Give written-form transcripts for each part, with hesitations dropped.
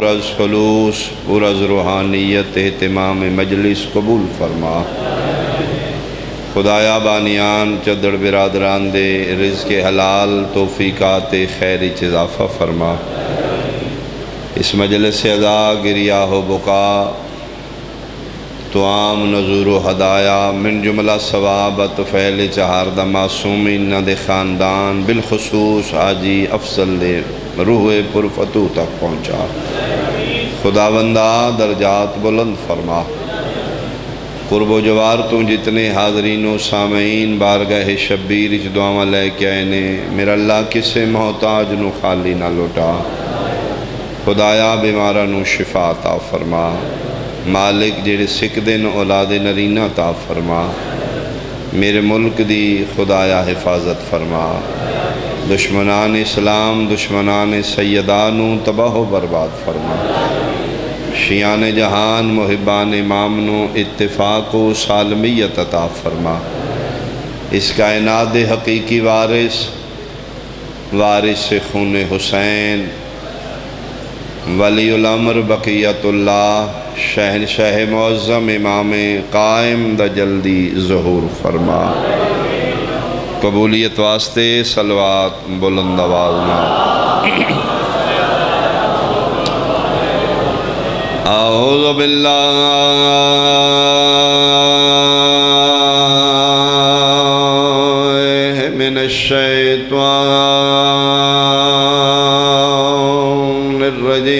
پرز خلوص پرز روحانیت اہتمام مجلس قبول فرما۔ خدایا بانیان چدڑ برادران دے رزق حلال توفیقات خیر اضافہ فرما۔ اس مجلس اعزا گریہ و بکا توام نظور و ہدایہ من جملہ ثوابت فعل چہاردہ معصومین دے خاندان بالخصوص حاجی افضل دے روح پرفتو تک پہنچا۔ خداوندہ درجات بلند فرما۔ قرب و جوار تو جتنے حاضرین و سامعین بارگاہ شبیر اچ دعاواں لے کے آئے نے، میرا اللہ کسے محتاج نو خالی نہ لوٹا۔ خدایا بیمارہ نو شفا عطا فرما۔ مالک جڑے سکھ دن اولاد نرینہ عطا فرما۔ میرے ملک دی خدایا حفاظت فرما۔ دشمنان اسلام دشمنان سیدانو تباہ و برباد فرما۔ شیعان جہان محبان امامنو اتفاق و سالمیت عطا فرما۔ اس کائنات حقیقی وارث خون حسین ولی الامر بقیت اللہ شہنشاہ معظم امام قائم دا جلدی ظہور فرما۔ قبولیت واسطے صلوات بلند آوازنا۔ اعوذ باللہ من الشیطان الرجیم۔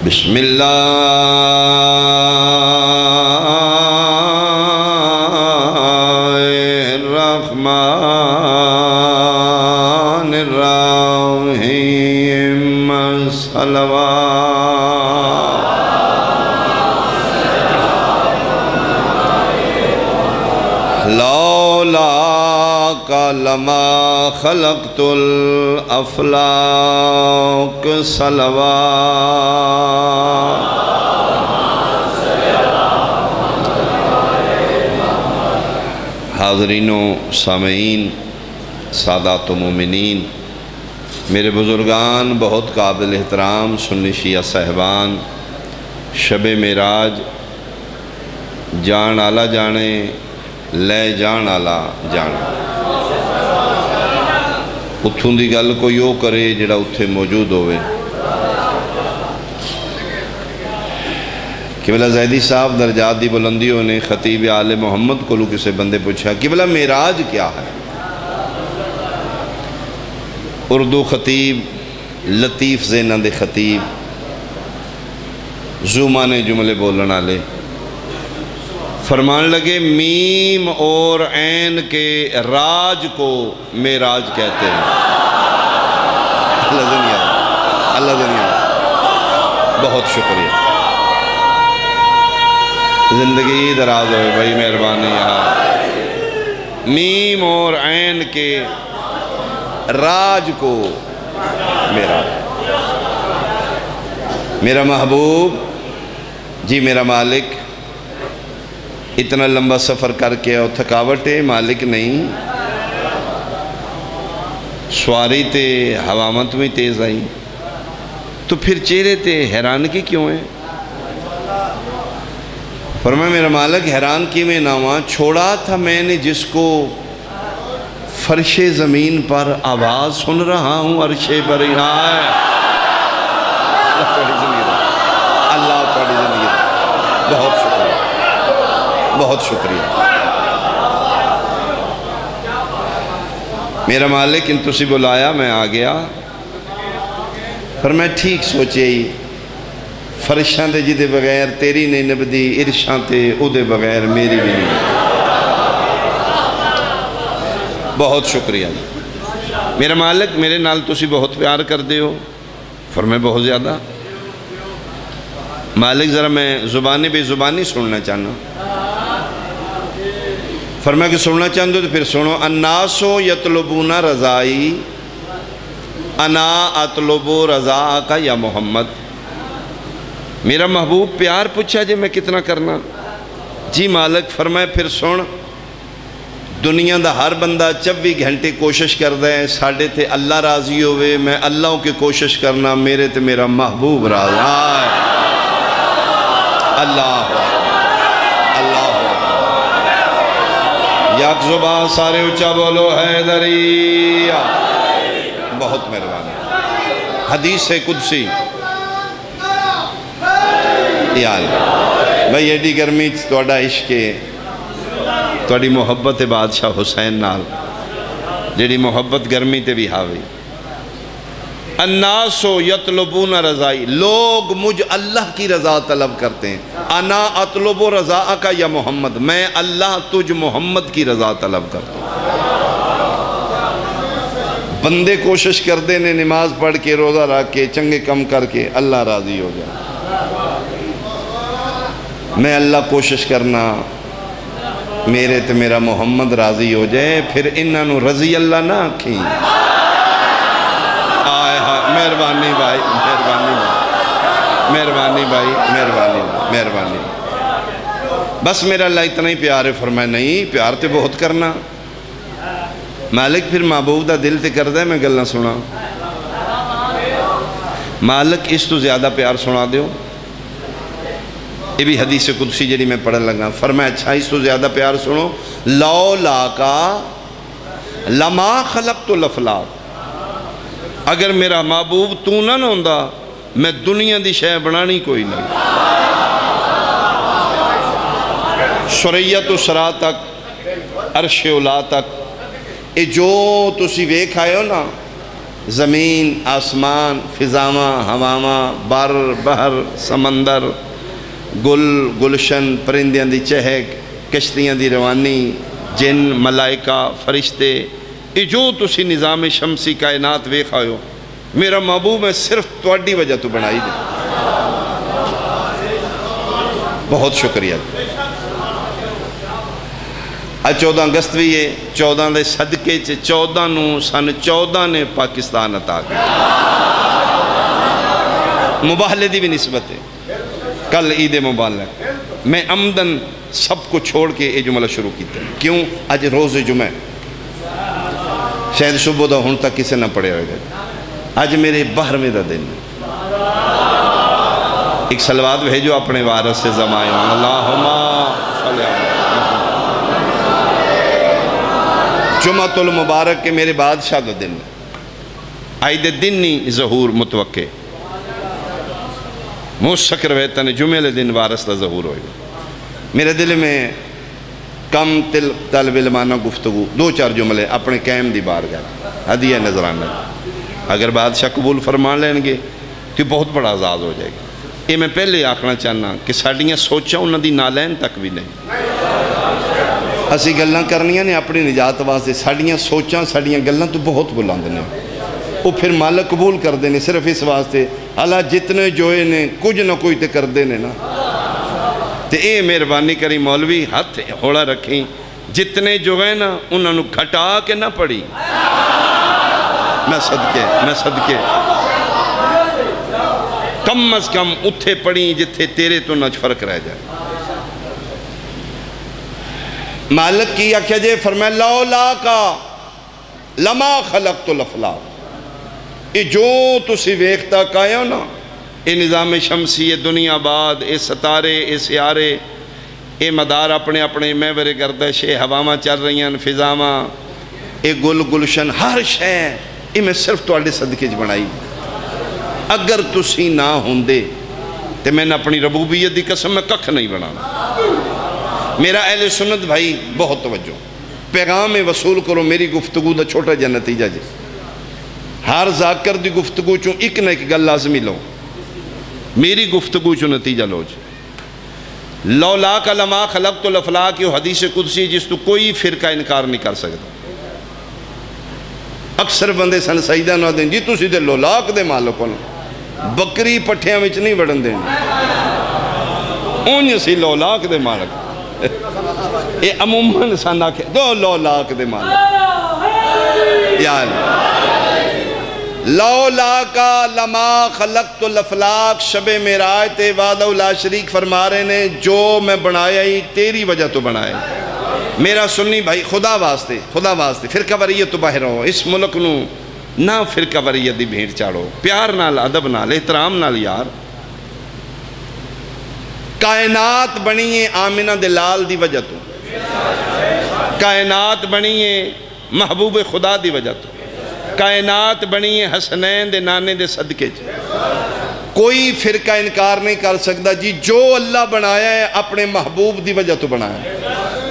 بسم اللہ لما خلقت الافلاق صلوات۔ حاضرین و سامعین سادات و مومنین، میرے بزرگان بہت قابل احترام سنی شیعہ صاحبان، شب معراج جان آلہ جانے لے جان آلہ جانے۔ اتھوں دی گل کوئی او کرے جڑا اتھے موجود ہوئے۔ قبلہ زیدی صاحب درجات دی بلندیوں نے خطیب آل محمد کو کسے بندے پوچھا قبلہ معراج کیا ہے؟ اردو خطیب لطیف زینہ دے خطیب زومانے جملے بولنا لے فرمان لگے میم اور عین کے راج کو معراج کہتے ہیں۔ اللہ دنیا بہت شکریہ، زندگی دراز ہوئے بھائی، مہربانی یہاں میم اور عین کے راج کو معراج۔ میرا محبوب جی میرا مالک اتنا لمبا سفر کر کے اور تھکاوٹ ہے، مالک نہیں، سواری تے حوامت میں تیز آئی، تو پھر چہرے تے حیرانگی کیوں ہے؟ فرمایا میرا مالک حیران کی میں ناواں چھوڑا تھا میں نے جس کو فرش زمین پر آواز سن رہا ہوں عرش بریہا ہے۔ اللہ پڑھی زندگی بہت شکریہ، بہت شکریہ۔ میرا مالک ان تسی بلایا میں آ گیا، پر میں ٹھیک سوچے ہی فرشاں دے جدے بغیر تیری نہیں نبدی، ارشاں تے او دے بغیر میری بھی نہیں۔ بہت شکریہ میرا مالک، میرے نال تسی بہت پیار کر دے ہو۔ فرمائے بہت زیادہ۔ مالک ذرا میں زبانی بے زبانی سننا چاہنا۔ فرمایا کہ سننا چاہندو تو پھر سنو۔ الناسو یطلبون رضائی انا اطلب رضاکا یا محمد۔ میرا محبوب پیار پوچھا جی میں کتنا کرنا؟ جی مالک۔ فرمایا پھر سن، دنیا دا ہر بندہ 24 گھنٹے کوشش کرتا ہے ساڑھے تے اللہ راضی ہوئے، میں اللہ کی کوشش کرنا میرے تے میرا محبوب راضی ہے۔ اللہ اللہ یک زبان سارے اچھا بولو حیدری، بہت مہربانی۔ حدیث قدسی یا اللہ بھئی ایڈی گرمی توڑا عشق توڑی محبت بادشاہ حسین نال جیڑی محبت گرمی تے بھی حاوی۔ الناسو یطلبون رضائی، لوگ مجھ اللہ کی رضا طلب کرتے ہیں۔ انا اطلب رضاءک یا محمد، میں اللہ تجھ محمد کی رضا طلب کرتا ہوں۔ بندے کوشش کردے نے نماز پڑھ کے روزہ رکھ کے چنگے کم کر کے اللہ راضی ہو جائے، میں اللہ کوشش کرنا میرے تے میرا محمد راضی ہو جائے، پھر انہوں رضی اللہ نہ آکھیں۔ آئے ہاں مہربانی بھائی، مہربانی بھائی، مہربانی بھائی، مہربانی بھائی، مہربانی بھائی، بس میرا اللہ اتنا ہی پیار ہے۔ فرمائے نہیں پیار تے بہت کرنا مالک، پھر محبوب دا دل تے کردہ ہے میں گلنا سنا مالک اس تو زیادہ پیار سنا دیو۔ یہ بھی حدیث قدسی جڑی میں پڑھن لگا، فرمایا اچھا اس تو زیادہ پیار سنو، لولا کا لما خلقت الافلاک، اگر میرا محبوب تو نہ ہوندا میں دنیا دی شے بنانی کوئی نہیں۔ سریت و سرا تک عرش اولا تک اے جو تسی ویکھ آئے ہو نا، زمین آسمان فضاواں ہواواں بر بحر سمندر گل گلشن پرندیاں دی چہک کشتیاں دی روانی جن ملائکہ فرشتے، یہ جو تسی نظام شمسی کائنات ویکھ آئے ہو میرا محبوب میں صرف تواڈی وجہ تو بنائی دے۔ بہت شکریہ۔ آج 14 اگست بھی ہے، 14 دے صدقے 14 نو سن 14 نے پاکستان عطا کیا، مباہلے دی بھی نسبت ہے۔ کل عید مبارک میں عمدن سب کو چھوڑ کے یہ جملہ شروع کیتے ہیں، کیوں؟ آج روز جمعہ شاید صبح دا ہون تک کسے نہ پڑے ہوئے گئے، آج میرے بحر میں دا دن ایک صلوات بھیجو اپنے وارث سے زمائے اللہم صلی اللہ جمعۃ المبارک کے میرے بادشاہ دا دن عید دن نہیں ظہور متوقع موسک رویتہ نے جمعہ لے دن وارث دا ظہور ہوئے گا۔ میرے دل میں کم طالب علمانہ گفتگو 2-4 جملے اپنے قائم دی بار گئے ہدیہ نظرانہ، اگر بادشاہ قبول فرمان لیں گے تو بہت بڑا عزاز ہو جائے گا۔ یہ میں پہلے آکھنا چاہنا کہ ساڑیاں سوچاں انہاں دی نالین تک بھی نہیں، اسی گلنا کرنیاں نے اپنی نجات واسطے، ساڑیاں سوچاں ساڑیاں گلنا تو بہت بلند نے، وہ پھر مالک قبول کر دینے صرف اس واسطے اللہ جتنے جوئے نے کچھ نہ کوئی تے کر دینے نا، تے اے مہربانی کری مولوی ہاتھ ہوڑا رکھیں، جتنے جوئے نا انہوں نے گھٹا کے نہ پڑی، میں صدقے کم از کم اتھے پڑی جتھے تیرے تو نہ فرق رہ جائے۔ مالک کی آکھیا جے فرمائے لولا کا لما خلقت الافلاک، یہ جو تسی ویکھتا کائے ہو نا، یہ نظام شمسی، یہ دنیا بعد، یہ ستارے، یہ سیارے، یہ مدار اپنے اپنے محور گردش، یہ ہواواں چل رہی ہیں فضاواں، یہ گل گلشن ہر شے یہ میں صرف تواڈے صدقے بنائی۔ اگر تسی نہ ہوندے تو میں نے اپنی ربوبیت دی قسم میں ککھ نہیں بنانا۔ میرا اہل سنت بھائی بہت توجہ، پیغام وصول کرو میری گفتگو دا چھوٹا جا نتیجہ جی، ہر ذاکر دی گفتگو چوں ایک نہ ایک گل لازمی لو، میری گفتگو چوں نتیجہ لو جی۔ لولا کا لما خلقت الافلاک، یہ حدیث قدسی جس تو کوئی فرقہ انکار نہیں کر سکتا۔ اکثر بندے سن سجدہ نہ دیں جی تسی دے لولاک دے مالک ہو، بکری پٹھیاں وچ نہیں وڑن دیں، اونج سی لولاک دے مالک، اے عموماً سن آکھے دو لولاک دے مالک، یا لولا کا لما خلقت الافلاک، شب معراج تے وحدہ لا شریک فرما رہے نے جو میں بنایا ہی تیری وجہ تو بنایا، میرا سنی بھائی خدا واسطے فرقہ وریت تو باہر ہو، اس ملک نو نہ فرقہ وریت دی بھیڑ چاڑو، پیار نال، ادب نال، احترام نال یار۔ کائنات بنی ہے آمنہ دے لال دی وجہ تو، کائنات بنی ہے محبوب خدا دی وجہ تو، کائنات بنی ہے حسنین دے نانے دے صدقے چ۔ کوئی فرقہ انکار نہیں کر سکتا جی جو اللہ بنایا ہے اپنے محبوب دی وجہ تو بنایا ہے۔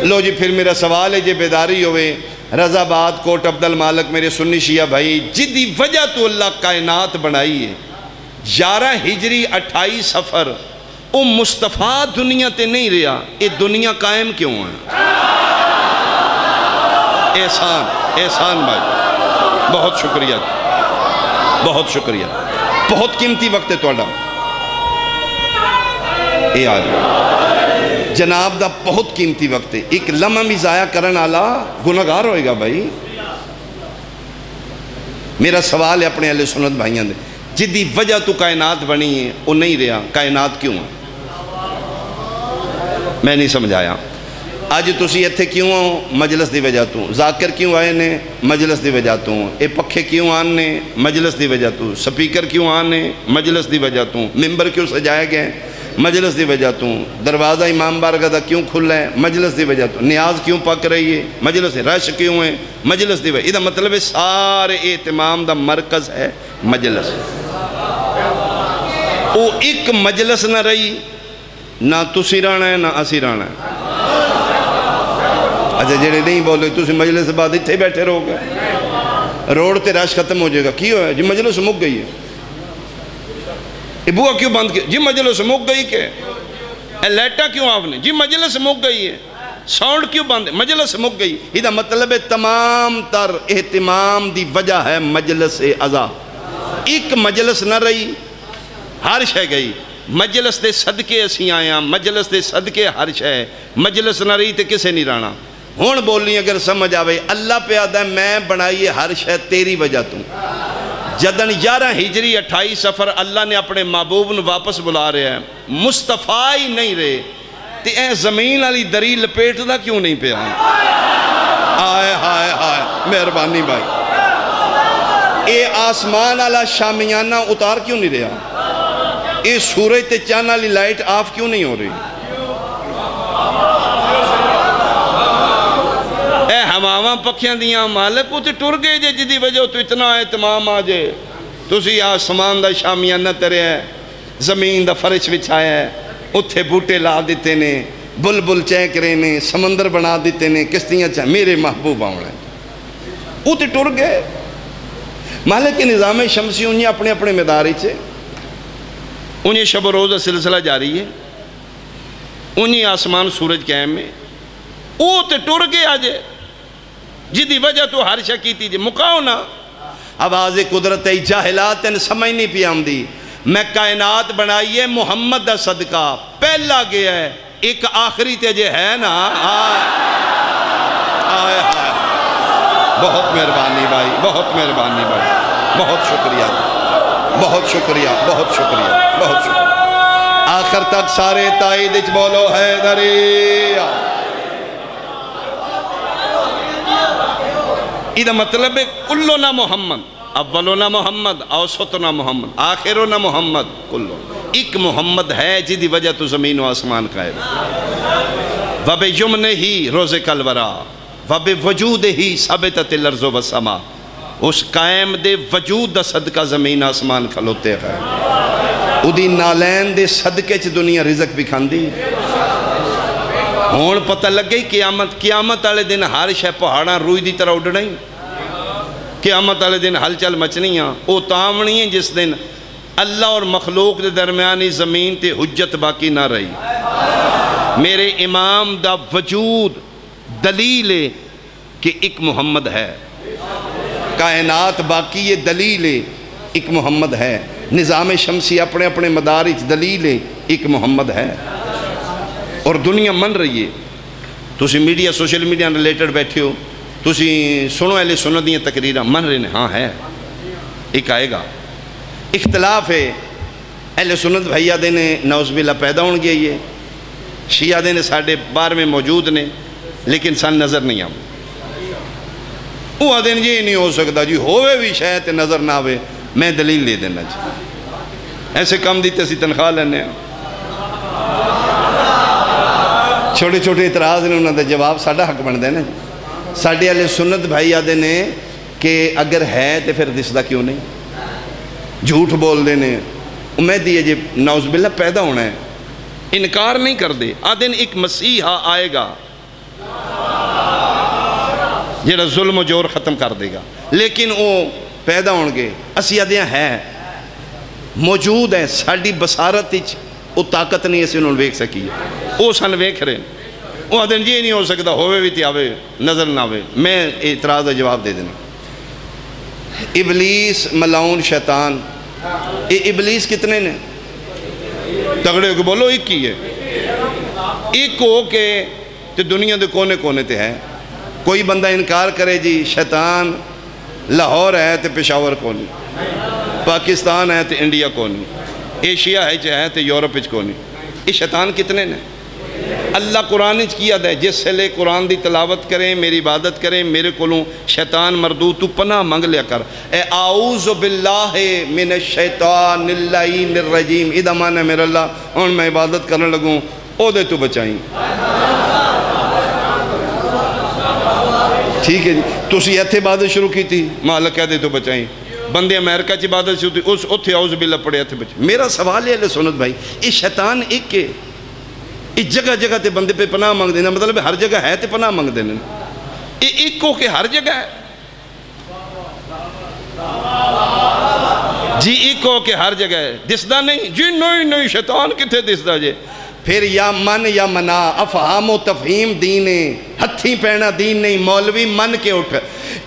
لو جی پھر میرا سوال ہے جی بیداری ہوئے رضا باد کوٹ عبدالمالک میرے سنی شیعہ بھائی، جدی وجہ تو اللہ کائنات بنائی ہے 11 ہجری 28 سفر او مصطفیٰ دنیا تے نہیں رہا، یہ دنیا قائم کیوں ہے؟ احسان بھائی بہت شکریہ، بہت شکریہ، بہت قیمتی وقت ہے توڑا اے آج جناب دا بہت قیمتی وقت ہے، ایک لمحہ بھی ضائع کرن آلا گناہگار ہوئے گا بھائی۔ میرا سوال ہے اپنے اہل سنت بھائیاں دے، جدی وجہ تو کائنات بنی ہے وہ نہیں رہا، کائنات کیوں ہے؟ میں نہیں سمجھایا۔ آج تسی ایتھے کیوں ہو؟ مجلس دی وجہ تو۔ ذاکر کیوں آئے نے؟ مجلس دی وجہ تو۔ اے پکھے کیوں آنے؟ مجلس دی وجہ تو۔ سپیکر کیوں آنے؟ مجلس دی وجہ تو۔ ممبر کیوں سجائے گئے؟ مجلس دی وجہ تو۔ دروازہ امام بارگاہ دا کیوں کھلا ہے؟ مجلس دی وجہ تو۔ نیاز کیوں پک رہی ہے؟ مجلس رش کیوں ہے؟ مجلس دی وجہ۔ یہ دا مطلب ہے سارے اہتمام دا مرکز ہے مجلس۔ وہ ایک مجلس نہ رہی، نہ تسی رانا ہے نہ اسی رانا ہے۔ اچھا جڑے نہیں بولے تسی مجلس بعد اتھے بیٹھے رہو گے، روڈ تے رش ختم ہو جائے گا، کیوں ہے؟ جی مجلس مک گئی ہے۔ بوا کیوں بند کیا؟ جی مجلس مک گئی کہ لیٹا کیوں آپ نے؟ جی مجلس مک گئی ہے۔ ساؤنڈ کیوں بند ہے؟ مجلس مک گئی۔ یہ مطلب ہے تمام تر اہتمام دی وجہ ہے مجلس ازا۔ ایک مجلس نہ رہی، ہر شے گئی۔ مجلس دے صدقے اسی آیا، مجلس دے صدقے ہر شے، مجلس نہ رہی تے کسے نہیں رانا۔ ہون بولی اگر سمجھ آوے، اللہ پہ آدھا ہے میں بنائی ہر شے تیری وجہ تو۔ جدن 11 ہجری 28 سفر اللہ نے اپنے محبوب نے واپس بلا رہے ہیں، مصطفیٰ ہی نہیں رہے تے اے زمین علی دری لپیٹ دا کیوں نہیں پہ آئے؟ آئے ہائے ہائے مہربانی بھائی، اے آسمان علی شامیانہ اتار کیوں نہیں رہا؟ اے سورج تے چاند علی لائٹ آف کیوں نہیں ہو رہی؟ اے ہماما پکھیاں دیاں مالک وہ تے ٹر گئے جے جدی وجہ تو اتنا اہتمام آجے۔ تسی آسمان دا شامیانہ ترے ہے، زمین دا فرش بچھایا ہے، اتھے بوٹے لا دیتے نے، بلبل چیک رہے نے، سمندر بنا دیتے نے، کشتیاں چاہیں میرے محبوب آؤں ہیں۔ وہ تے ٹر گئے۔ مالک کے نظام شمسی انہیں اپنے اپنے مداری چھے، انہیں شب و روز سلسلہ جاری ہے، انہیں آسمان سورج قائم میں، وہ تے ٹر گئے آجے جدی وجہ تو ہر شکی تھی جی مکاؤ نا۔ آواز قدرت جاہلات ان سمجھ نہیں پی آمدی، میں کائنات بنائیے محمد دا صدقہ پہلا گیا ہے، ایک آخری تے جے ہے نا۔ آئے آئے بہت مہربانی بھائی، بہت مہربانی بھائی، بہت شکریہ، بہت شکریہ، بہت شکریہ، بہت شکریہ۔ آخر تک سارے تائید اچ بولو حیدری۔ یہ مطلب ہے کلنا محمد، اولنا محمد، اوسطنا محمد، آخرنا محمد، کلو ایک محمد ہے جدی وجہ تو زمین و آسمان قائم۔ وَبِجُمْنِهِ رُزِقَ الْوَرَى وَبِوَجُودِهِ ثَبَتَتِ الْأَرْضُ وَالسَّمَاءُ۔ اس قائم دے وجود دا صدقہ زمین آسمان کھلوتے ہیں، ادھی نالین دے صدقے چ دنیا رزق بھی کھاندی۔ ہون پتہ لگ گئی قیامت والے دن ہر شے پہاڑاں روئی دی طرح اڑنا ہی، قیامت والے دن ہلچل مچنی ہیں، وہ تامنی ہیں جس دن اللہ اور مخلوق دے درمیانی زمین تے حجت باقی نہ رہی۔ میرے امام دا وجود دلیل ہے کہ ایک محمد ہے، کائنات باقی یہ دلیل ہے ایک محمد ہے، نظام شمسی اپنے اپنے مدارج دلیل ہے ایک محمد ہے، اور دنیا من رہی ہے۔ تسی میڈیا سوشل میڈیا ریلیٹڈ بیٹھے ہو، تسی سنو اہل سنت دیاں تقریراں من رہے ہیں، ہاں ہے، ایک آئے گا۔ اختلاف ہے، اہل سنت بھائیہ دینے نعوذ باللہ پیدا ہون گیا، یہ شیعہ دینے ساڑھے بار میں موجود نے، لیکن سن نظر نہیں آؤں. وہ آدھے یہ نہیں ہو سکتا جی ہوئے بھی شاید نظر نہ آوے. میں دلیل دے دینا جی. ایسے کم دیتے اسی تنخواہ لینے ہیں. چھوٹے چھوٹے اعتراض نے انہوں نے جواب ساڑھا حق بن دے نا. ساڑھے والے سنت بھائی آدھے نے کہ اگر ہے تو پھر دسدا کیوں نہیں. جھوٹ بول دینے امید یہ جی نعوذ باللہ پیدا ہونا ہے. انکار نہیں کر دے. آدھے نے ایک مسیحا آئے گا جیڑا ظلم و جور ختم کر دے گا. لیکن وہ پیدا ہون گے اسی آدھے ہے موجود ہیں. ساڑھی بصارت وہ طاقت نہیں اسی انہوں نے ویک سکی. وہ سن ویک رہے. وہ آدھے یہ نہیں ہو سکتا ہوئے بھی تی آوے نظر نہ آوے. میں اعتراض جواب دے دینا. ابلیس ملعون شیطان. ابلیس کتنے نے؟ تگڑے ہو کے بولو ایک ہی ہے. ایک ہو کے تو دنیا دے کونے کونے تے ہے. کوئی بندہ انکار کرے جی شیطان لاہور ہے تو پشاور کونی, پاکستان ہے تو انڈیا کونی, ایشیا ہے تو یورپ کونی. یہ شیطان کتنے نے؟ اللہ قرآن کیا دے جس سے لے قرآن دی تلاوت کریں میری عبادت کریں میرے کولوں شیطان مردود تو پناہ منگ لیا کر. اے اعوذ باللہ من الشیطان اللعین الرجیم. ادھا مانا میرا اللہ اور میں عبادت کرنے لگوں او دے تو بچائیں. ٹھیک ہے جی. تو اسی ایتھے عبادت شروع کی تھی مالک کہہ دے تو بچائیں. بندے امریکہ چی عبادت شروع تھی اس اتھے اعوذ باللہ پڑے ایتھے بچائیں. میرا سوال ہے سنت بھائی یہ شیطان ایک کے اس جگہ جگہ تے بندے پہ پناہ مانگ دینا مطلب ہر جگہ ہے تے پناہ مانگ دینا. یہ ایک کو کہ ہر جگہ ہے جی. ایک کو کہ ہر جگہ ہے. دسدہ نہیں جی نہیں شیطان کتھے دسدہ جے. پھر یا من یا منا افہام و تفہیم دین ہتھی پینا دین نہیں. مولوی من کے اٹھ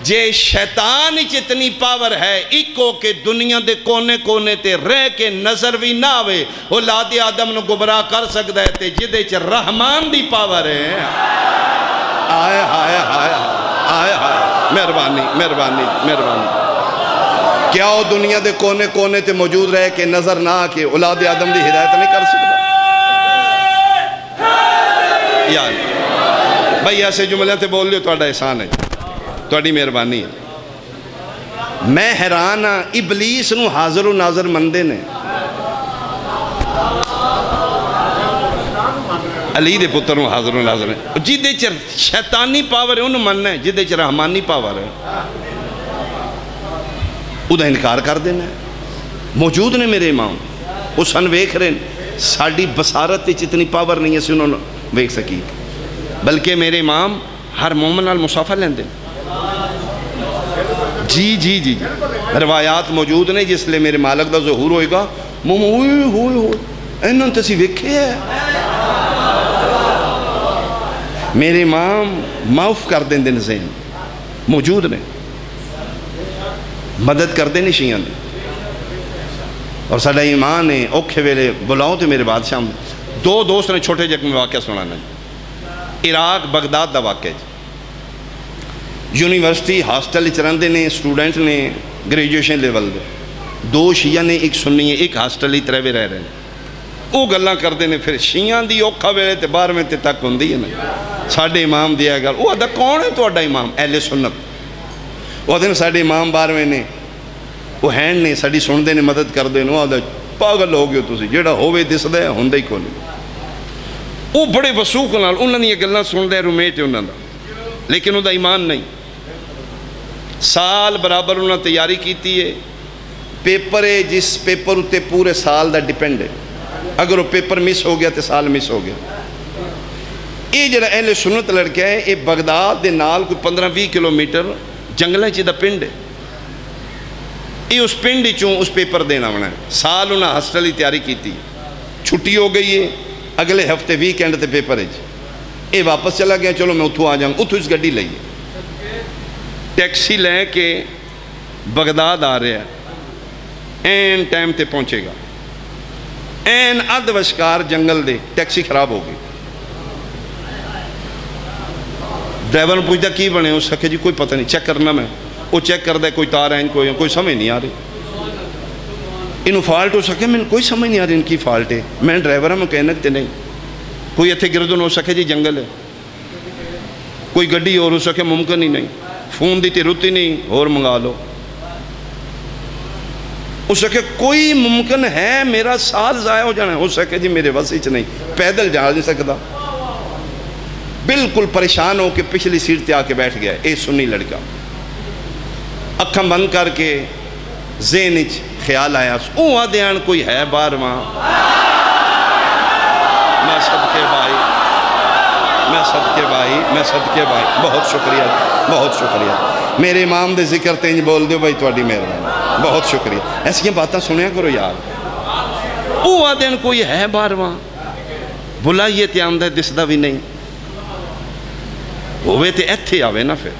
جے شیطان اتنی پاور ہے ایکو کہ دنیا دے کونے کونے تے رہ کے نظر بھی نہ آوے اولاد آدم نو گمراہ کر سکتا ہے تے جدے چ رحمان دی پاور ہے. آئے ہائے ہائے آئے ہائے مہربانی مہربانی مہربانی. کیا وہ دنیا دے کونے کونے تے موجود رہ کے نظر نہ آ کے اولاد آدم دی ہدایت نہیں کر سکتا؟ یار بھائی ایسے جملے تے بول لیو توڑا احسان ہے توڑی مہربانی ہے. میں حیران ہاں ابلیس نو حاضر و ناظر مندے نے. علی دے پتر نو حاضر و ناظر ہے. جدے چر شیطانی پاور ہے انہوں مننا ہے جدے چر رحمانی پاور ہے ادھا انکار کر دینا ہے. موجود نے میرے امام وہ سن ویکھ رہے ہیں. ساڑھی بصارت اتنی پاور نہیں ہے سی انہوں نے ویکھ سکی. بلکہ میرے امام ہر مومن نال مصافحہ لیندے جی جی جی جی. روایات موجود نے جس لئے میرے مالک دا ظہور ہوئے گا مومن ہوئے ہوئے ہوئے انہوں تسی ویکھے ہے. میرے امام معاف کر دیں دن ذہن موجود نے مدد کر دیں شیعہ نے. اور ساڑھا ایمان ہے اوکھے ویلے بلاؤ تو میرے بادشاہ دو دوست نے چھوٹے جگ میں واقعہ سنانا ہے. عراق بغداد دا واقعہ جی. یونیورسٹی ہاسٹل چرندے نے سٹوڈنٹ نے گریجویشن لیول دے. دو شیعہ نے ایک سنی ہے ایک ہاسٹل ہی ترے رہ رہے ہیں. وہ گلاں کر دینے پھر شیعہ دی اوکھا ویلے تے بار میں تے تک ہوں دی ہے نا ساڑھے امام دیا گا. وہ آدھا کون ہے تو آدھا امام اہل سنت. وہ آدھا ساڑھے امام بار میں نے وہ ہینڈ نے ساڑھی سن دے نے مدد کر دے. وہ آدھا پاگل ہو گئے تسی جیڑا ہوئے دس دے ہوں دے کو نہیں. وہ بڑے وسوخ نال انہوں نے یہ گلاں سن دے رومیٹ انہوں دا لیکن انہوں دا ایمان نہیں. سال برابر انہوں نے تیاری کیتی ہے. پیپر ہے جس پیپر اتے پورے سال دا ڈیپینڈ ہے. اگر وہ پیپر مس ہو گیا تو سال مس ہو گیا. یہ جڑا اہل سنت لڑکا ہے یہ بغداد دے نال کوئی 15-20 کلومیٹر جنگلیں چی دا پنڈ ہے. یہ اس پنڈ چوں اس پیپر دینا ہونا ہے. سال انہوں نے ہاسٹل ہی تیاری کیتی. چھٹی ہو گئی ہے اگلے ہفتے ویکینڈ تے پیپر ہے جی. یہ واپس چلا گیا چلو میں اتھو آ جاؤں. اتھو اس گڈی لئیے ٹیکسی لے کے بغداد آ رہے ہیں. این ٹائم تے پہنچے گا. این اد وشکار جنگل دے ٹیکسی خراب ہو گئی. ڈرائیور نے پوچھتا کی بنے اس سکے جی کوئی پتہ نہیں چیک کرنا میں. وہ چیک کر دے کوئی تار ہے کوئی سمجھ نہیں آ رہی. انہوں فالٹ ہو سکے میں کوئی سمجھ نہیں آ رہی ان کی فالٹ ہے. میں ڈرائیور ہوں مکینک تے نہیں کوئی اتھے گردن ہو سکے جی جنگل ہے. کوئی گڈی اور ہو سکے ممکن ہی نہیں، فون دی تے رتی نہیں اور منگا لو، ہو سکے کوئی ممکن ہے میرا سال ضائع ہو جانا ہے، ہو سکے جی میرے وسیچ نہیں، پیدل جا نہیں سکتا، بالکل پریشان ہو کے پچھلی سیٹ تے آ کے بیٹھ گیا، اے سنی لڑکا، اکھاں بند کر کے ذہن وچ خیال آیا، او آدھیان کوئی ہے باہر وہاں، میں صدقے بھائی، میں صدقے بھائی، بہت شکریہ، بہت شکریہ، میرے امام دے ذکر تینج بول دیو بھائی تواڈی مہربانی، بہت شکریہ، ایسی باتاں سنیا کرو یار، او آدھیان کوئی ہے باہر وہاں، بلائیے تے آمدہ دسدہ بھی نہیں، ہوئے تے ایتھے آوے نا پھر،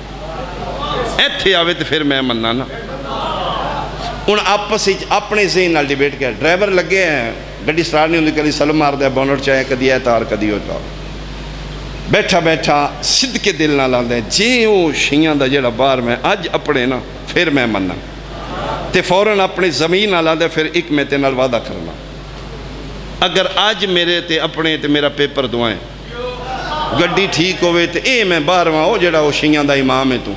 ایتھے آوے تے پھر میں مننا نا، ان آپس اپنے ذہن نال ڈیبیٹ کیا، ڈرائیور لگے ہیں گڈی سٹارٹ نہیں ہوندی، کدی سلم مار دیا بونٹ چاہے کدی ہے تار کدی ہوتا، بیٹھا بیٹھا صدقے دل نال آندے ہیں جی او شیعہ دا جڑا باہر میں اج اپنے نا پھر میں مننا، تے فوراً اپنے زمین نال آندے پھر ایک میں تے نال وعدہ کرنا، اگر آج میرے تے اپنے تے میرا پیپر دوائیں گڈی ٹھیک ہوئے تے اے میں باہر وہاں ہو جڑا وہ شیعہ دا امام ہے تو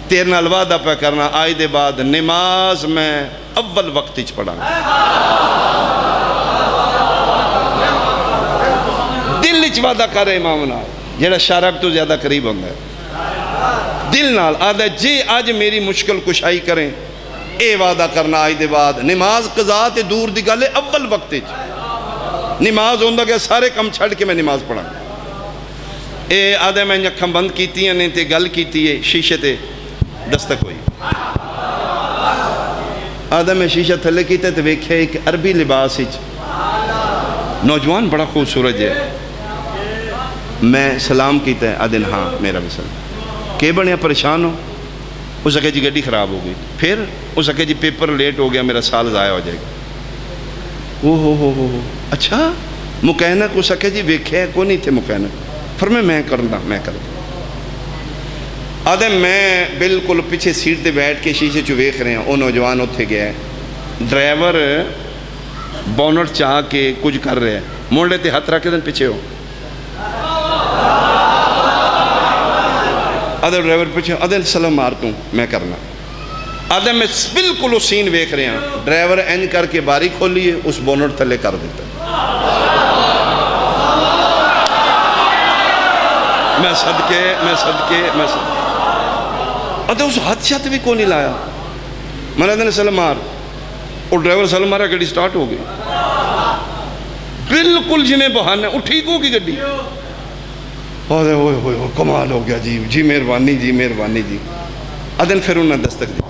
تیرے نال وعدہ پہ کرنا آج دے بعد نماز میں اول وقت ہی پڑھا دل ہی وعدہ کرے امام نال جڑا شارک تو زیادہ قریب ہوندہ ہے دل نال آدھا جی آج میری مشکل کشائی کریں اے وعدہ کرنا آج دے بعد نماز قضا تے دور دی گالے اول وقت ہی نماز ہوندہ کہ سارے کم چھڑ کے میں نماز پڑھا اے آدھے میں اکھاں بند کیتی ہیں نہیں تے گل کیتی ہے شیشے تے دستک ہوئی آدھے میں شیشہ تھلے کیتے تے ویکھے ایک عربی لباس ہی نوجوان بڑا خوبصورت ہے میں سلام کیتا ہے آدھے ہاں میرا بھی سلام کہ بڑے پریشان ہو اس سکے جی گڈی خراب ہو گئی پھر اس سکے جی پیپر لیٹ ہو گیا میرا سال ضائع ہو جائے گا ہو اچھا مکینک اس سکے جی ویکھے کو نہیں تھے مکینک فرمائے میں کرنا آدھے میں بالکل پیچھے سیٹ تے بیٹھ کے شیشے چو ویکھ رہے ہیں وہ نوجوان اتھے گیا ہے ڈرائیور بونٹ چاہ کے کچھ کر رہے ہیں مونڈے تے ہاتھ رکھے دن پیچھے ہو آدھے ڈرائیور پیچھے آدھے سلام مارتوں میں کرنا آدھے میں بالکل اس سین ویکھ رہے ہیں ڈرائیور این کر کے باری کھولیے اس بونٹ تلے کر دیتا میں صدقے آدھے اس ہاتھ شاہتے بھی کو نہیں لایا میں نے سلام مار اور ڈرائیور سلام مارا گڑی سٹارٹ ہو گئی بالکل جنہیں بہانے اٹھی کو کی گڑی آدھے ہوئے کمال ہو گیا جی مہربانی جی آدھے پھر انہوں نے دستک دی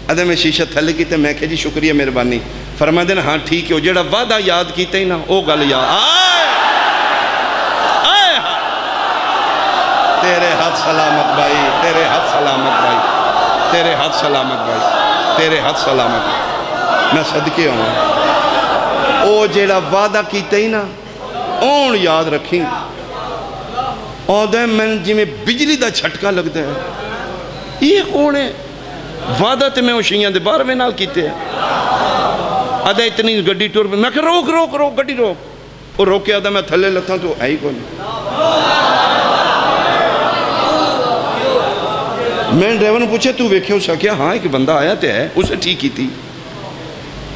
آدھے میں شیشہ تھلے کی تے میں کہ جی شکریہ مہربانی فرمائے دینا ہاں ٹھیک ہے جڑا وعدہ یاد کیتے ہی نا او گل یاد تیرے ہاتھ سلامت بھائی تیرے ہاتھ سلامت میں صدقے ہوں او جیڑا وعدہ کیتے ہی نا اون یاد رکھیں آدھے میں جی میں بجلی دا چھٹکا لگتا ہے یہ کون ہے وعدہ تے میں وہ شیعہ دے بارے میں نال کیتے ہیں آدھے اتنی گڈی ٹور میں کہ روک گڈی روک وہ روکے آدھے میں تھلے لتا تو ہے ہی کون میں ڈرائیور نے پوچھے تو ویکھے ہو سکیا ہاں ایک بندہ آیا تے ہے اسے ٹھیک کی تھی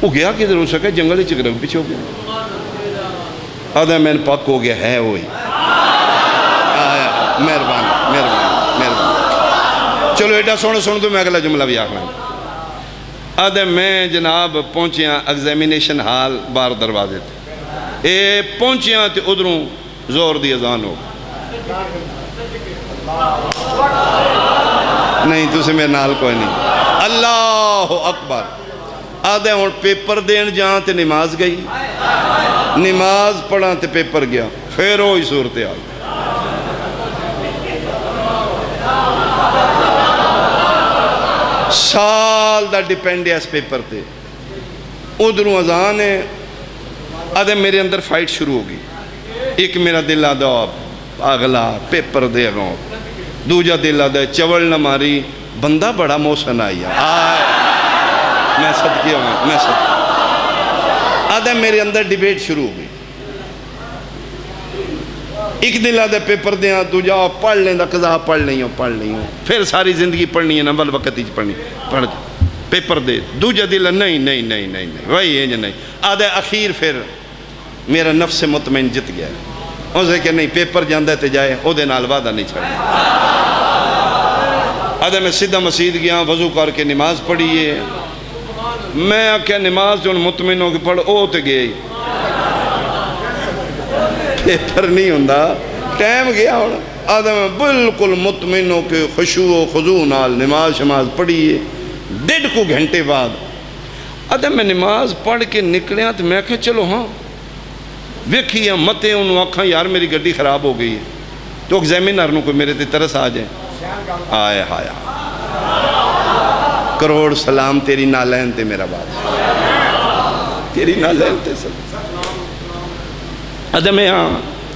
وہ گیا کدھر ہو سکے جنگل چکرم پیچھے ہو گیا آدھے میں پاک ہو گیا ہے وہی مہربانی چلو ایڈا سن دو میں اگلا جملہ بھی آخنا آدھے میں جناب پہنچیاں ایگزامینیشن حال بار دروازے تھے اے پہنچیاں تے ادھروں زور دی اذان ہو نہیں تو سے میرے نال کوئی نہیں اللہ اکبر آدھے اور پیپر دین جہاں تے نماز گئی نماز پڑھا تے پیپر گیا پھر ہوئی صورتحال سال دا ڈیپینڈ ہے اس پیپر تے ادھروں اذان ہے آدھے میرے اندر فائٹ شروع ہوگی ایک میرا دل آدھا اگلا پیپر دے گا دوجہ دل آدھا چوڑ نہ ماری بندہ بڑا موسن آئی میں صدقے ہوں میں صدقے آدھے میرے اندر ڈیبیٹ شروع ہوگی ایک دن لادے پیپر دیاں تو جا پڑھ لیں دا قضا پڑھ لیں ہوں پھر ساری زندگی پڑھنی ہے نول وقت ہی پڑھنی پڑھ پیپر دے دوجہ دل نہیں وہی ہے نہیں آدھے اخیر پھر میرا نفس مطمئن جت گیا اسے کہ نہیں پیپر جاندہ تے جائے او دے نال وعدہ نہیں چھڑنا آدھے میں سیدھا مسجد گیا وضو کر کے نماز پڑھیے میں آکھیا نماز جو مطمئن ہو کے پڑھ او تے گئی پیپر نہیں ہوندہ ٹائم گیا ہونا آدھے میں بالکل مطمئن ہو کے خشوع و خضوع نال نماز شماز پڑھیے 1.5 گھنٹے بعد آدھے میں نماز پڑھ کے نکلیا تو میں کہا چلو ہاں ویکھی یا متے انہوں آکھاں یار میری گڈی خراب ہو گئی ہے تو ایگزامینر نو کوئی میرے تے ترس آ جائے آئے ہایا کروڑ سلام تیری نالین تے میرا بات تیری نالین تے سلام آدھے میں یہاں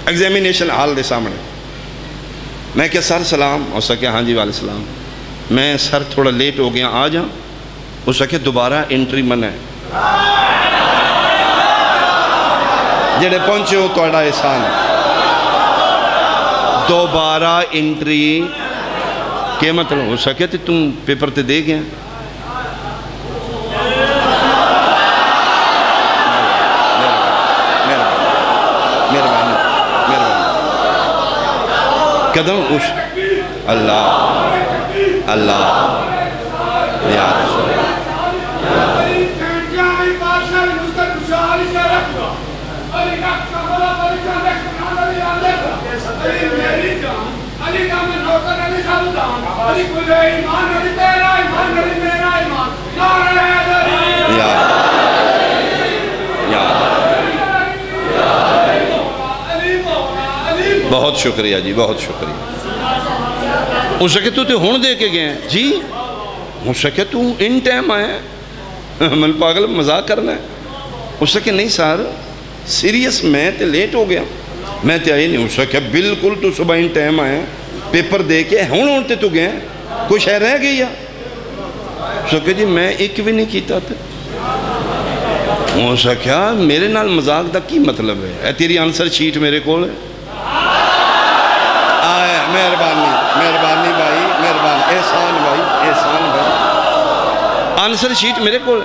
ایگزامینیشن حال دے سامنے میں کہا سر سلام اس نے کہا ہاں جی والے السلام میں سر تھوڑا لیٹ ہو گیا آ جاؤں اس نے کہا دوبارہ انٹری من ہے جڑے پہنچے ہو تو اڑا احسان دوبارہ انٹری کیا مطلب اس نے کہا تم پیپر تے دے گیا قدم اوش اللہ اللہ یا رسول بہت شکریہ جی بہت شکریہ اس سے کہ تو ہون دے کے گئے ہیں جی اس سے کہ تو ان ٹائم آئے من پاگل مذاق کرنا ہے اس سے کہ نہیں سار سیریس میں تے لیٹ ہو گیا میں تے آئی نہیں اس سے کہ بالکل تو صبح ان ٹائم آئے پیپر دے کے ہون تے تو گئے کوئی شہر رہ گئی ہے اس سے کہ جی میں ایک بھی نہیں کیتا تھا اس سے کیا میرے نال مذاق دا کی مطلب ہے اے تیری آنسر شیٹ میرے کول ہے مہربانی بھائی مہربانی احسان بھائی آنسر شیٹ میرے کو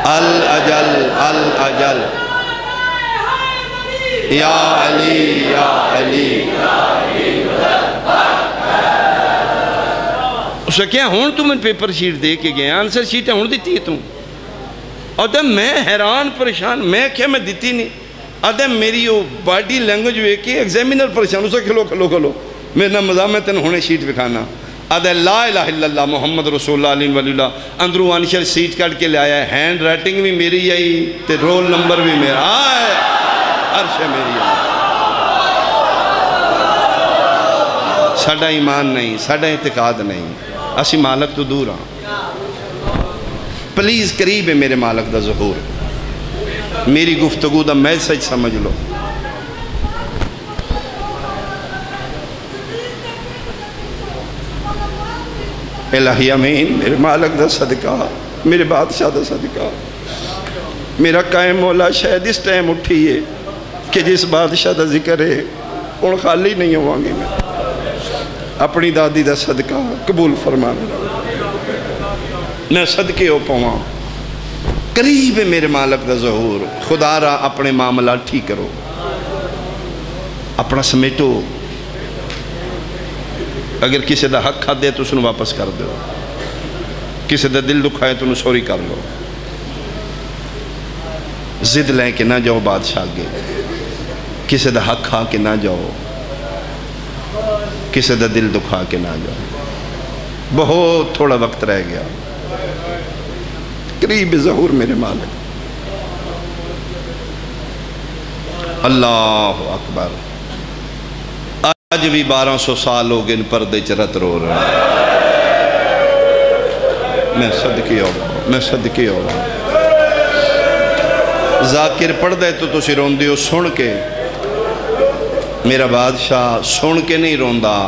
الاجل یا علی اس سے کیا ہون تمہیں پیپر شیٹ دے کے گئے آنسر شیٹ ہون دیتی ہے تم اور میں حیران پریشان میں کیا میں دیتی نہیں آدھے میری وہ باڈی لینگویج ہوئے کہ ایگزامینر پریشان اسے کھلو میرے نام مزامتن ہونے شیٹ بکھانا آدھے لا الہ الا اللہ محمد رسول اللہ علیہ ولی اللہ اندرو آنشر سیٹ کٹ کے لے آیا ہے ہینڈ رائٹنگ بھی میری آئی تے رول نمبر بھی میرا آئے عرش میری آئی ساڑھا ایمان نہیں ساڑھا اعتقاد نہیں اسی مالک تو دور ہاں پلیز قریب ہے میرے مالک دا ظہور میری گفتگو دا میسج سمجھ لو الہی امین میرے مالک دا صدقہ میرے بادشاہ دا صدقہ میرا قائم مولا شاید اس ٹائم اٹھی ہے کہ جس بادشاہ دا ذکر ہے ان خالی نہیں ہوانگی میں اپنی دادی دا صدقہ قبول فرمانا میں صدقے ہو پاؤں قریب ہے میرے مالک دا ظہور خدا را اپنے معاملہ ٹھیک کرو اپنا سمیٹو اگر کسی دا حق کھا دے تو اسنو واپس کر دو کسی دا دل دکھائے تو انہوں سوری کر لو زد لیں کہ نہ جاؤ بادشاہ گے کسی دا حق کھا کے نہ جاؤ کسی دا دل دکھا کے نہ جاؤ بہت تھوڑا وقت رہ گیا قریب ظہور میرے مالک اللہ اکبر آج بھی 1200 سال ہو گئے ان پردے چرت رو رہا میں صدقے ہو رہا ذاکر پڑھ دے تو تسی رون دیو سن کے میرا بادشاہ سن کے نہیں روندہ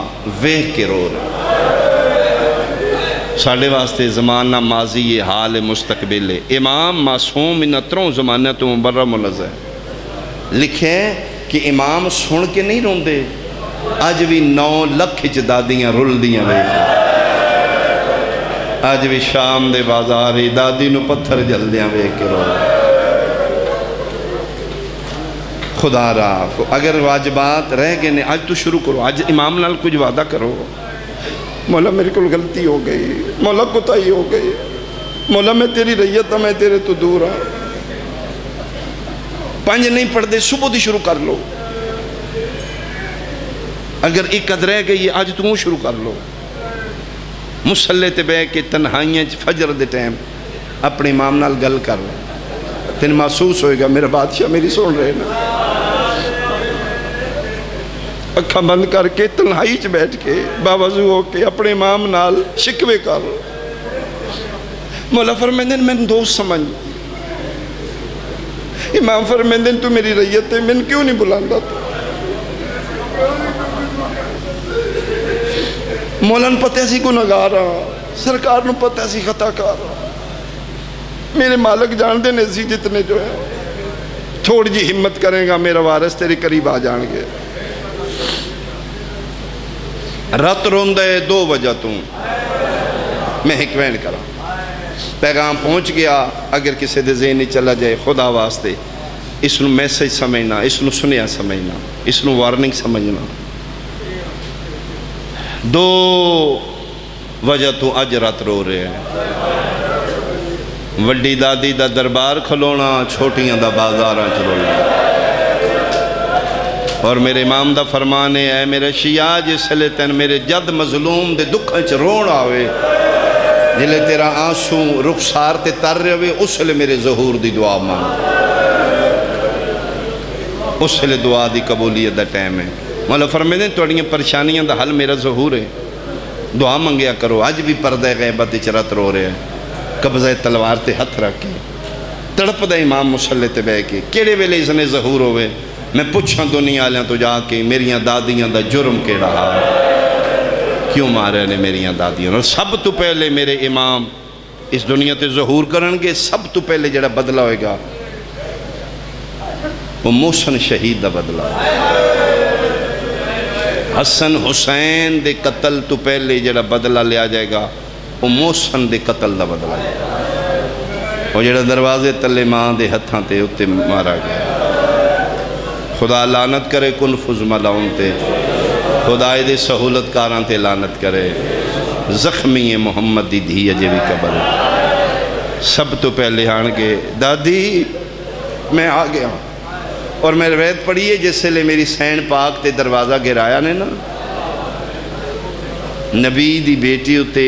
ویکھ کے رو رہا ساڑھے واسطے زمانہ ماضی یہ حال مستقبل ہے. امام معصوم ان اتروں زمانہ تو مبرہ منزہ ہے. لکھے کہ امام سن کے نہیں رون دے, آج بھی 9 لکھ دادیاں رول دیاں لے. آج بھی شام دے بازاری دادی نو پتھر جل دیاں بے کے رو. خدا را اگر واجبات رہ گئے نے آج تو شروع کرو. آج امام نال کچھ وعدہ کرو, مولا میرے کو غلطی ہو گئی, مولا کوتاہی ہو گئی, مولا میں تیری رعیت ہوں, میں تیرے تو دور ہوں. 5 نہیں پڑھ دے, صبح دی شروع کر لو. اگر ایک قد رہ گئی آج تم شروع کر لو. مسلح تے بے کے تنہائیاں فجر دے ٹائم اپنے امام نال گل کر لو. تین محسوس ہوئے گا میرا بادشاہ میری سن رہے نا. اکھا بند کر کے تنہائی چ بیٹھ کے باوضو ہو کے اپنے امام نال شکوے کر. مولا فرمیندے میں دوست سمجھ. امام فرمیندے تو میری رعیت ہے, میں کیوں نہیں بلاندا تو. مولا نے پتہ سی گناہگار ہاں, سرکار نے پتہ سی خطا کار ہاں. میرے مالک جان دے نے سی جتنے جو ہے, تھوڑی جی ہمت کریں گا میرا وارث تیرے قریب آ جان گے. رات روندہ 2 وجہ توں میں حکوین کرا. پیغام پہنچ گیا. اگر کسی دے ذہن نہیں چلا جائے خدا واسطے اس نو میسیج سمجھنا, اس نو سنیا سمجھنا, اس نو وارننگ سمجھنا. 2 وجہ تو اج رات رو رہے ہیں. وڈی دادی دا دربار کھلونا, چھوٹیاں دا بازاراں چلونا. اور میرے امام دا فرمان ہے, اے میرے شیعہ جس لئے تین میرے جد مظلوم دے دکھاں چ رون آوے, جلے تیرا آنسوں رخسار تے تر رہے ہوئے, اس لئے میرے ظہور دی دعا مانگ. اس لئے دعا دی قبولیت دا ٹائم ہے. مولا فرمائے دیں توڑیاں پریشانیاں دا حل میرا ظہور ہے, دعا منگیا کرو. آج بھی پردہ غیبت چرات رو رہے ہیں, قبضہ تلوار تے ہتھ رکھ کے تڑپ دا امام مسلح تے بے کے. کیڑے ویلے اس نے ظہور ہوئے, میں پوچھاں دنیا آلیاں تو جا کے میریاں دادیاں دا جرم کے رہا, کیوں مارے نے میریاں دادیاں. اور سب تو پہلے میرے امام اس دنیا تے ظہور کرنگے, سب تو پہلے جڑا بدلہ ہوئے گا وہ محسن شہید دا بدلہ. حسن حسین دے قتل تو پہلے جڑا بدلہ لیا جائے گا وہ محسن دے قتل دا بدلہ جائے گا. وہ جڑا دروازے تلے ماں دے ہتھاں تے اتے مارا گیا. خدا لعنت کرے کن فز ملاؤن تے, خدا دے سہولت کاران تے لعنت کرے. زخمی محمد دی دھی اجے بھی قبر. سب تو پہلے آنگے دادی میں آ گیا. اور میں روایت پڑھیے جس سے لے میری سین پاک تے دروازہ گرایا نے نا, نبی دی بیٹی ہوتے